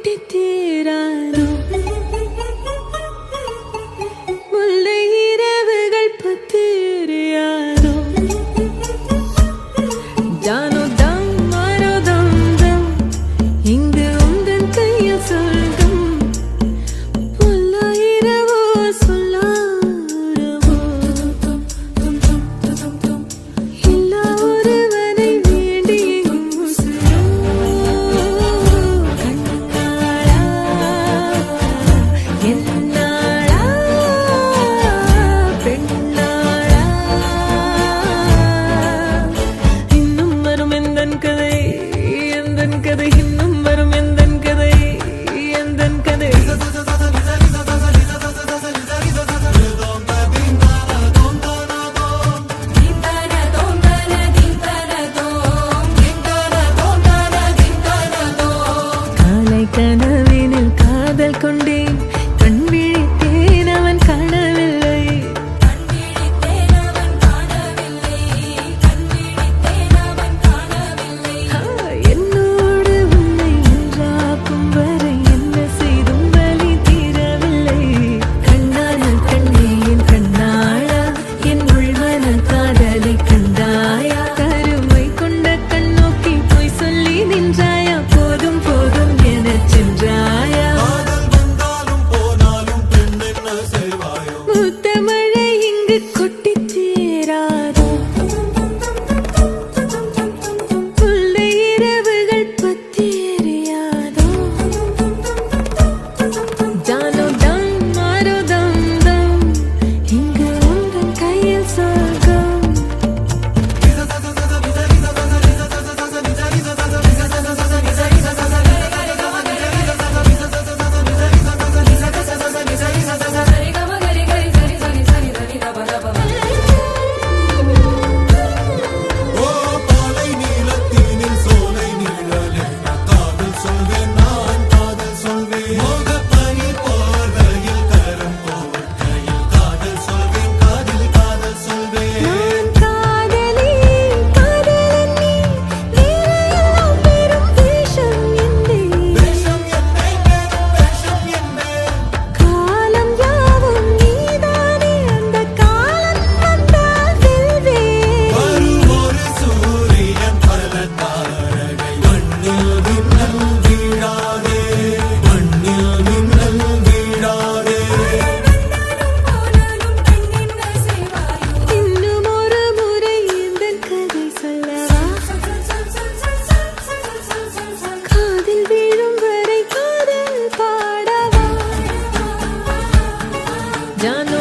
கொட்டி தீராதோ முல்லை இரவுகள் பத்திரியாதோ ஜானோ தம் மாரோ தம் தம் இங்கு உந்தன் கையில் சொல்கம் முல்லை இரவோ சொல்லாரவோ இல்லா ஒருவனை வேண்டி முசுரோ கண்ணாளா என்னாளா பெண்ணாளா இன்னும் வரும் எந்தன் கதை இன்னும் வரும் எந்தன் கதை காலை கனவினில் காதல் கொண்டேன் கண் விழித்தேன் அவன் காணவில்லை என்னோடு உன்னை ஒன்றாக்கும் வரை என்ன செய்தும் வலி தீரவில்லை கண்ணால் கண்ணேன் கண்ணாளா என் உள்மன காதலை கண்டாயா கருமை கொண்ட கண்ணோக்கி போய் சொல்லி நின்றாயா போதும் போதும் எனச் சென்றாயா மூத்த மழை இங்கு கொட்டி தீராதோ முல்லை இரவுகள் பத்தி எரியாதோ ஜானோ தம் மாரோ தம் தம் இங்கு உந்தன் கையில் சொர்க்கம் நான் காதலி காதலன் நீ வேறையெல்லாம் பெரும் வேஷம் என்னே காலம் யாவும் நீதானே அந்த காலம் வந்தால் வெல்வேன் இன்னும் ஒரு முறை எந்தன் கதை சொல்லவா காதில் வீழும் வரை காதல் பாடவா ஜானோ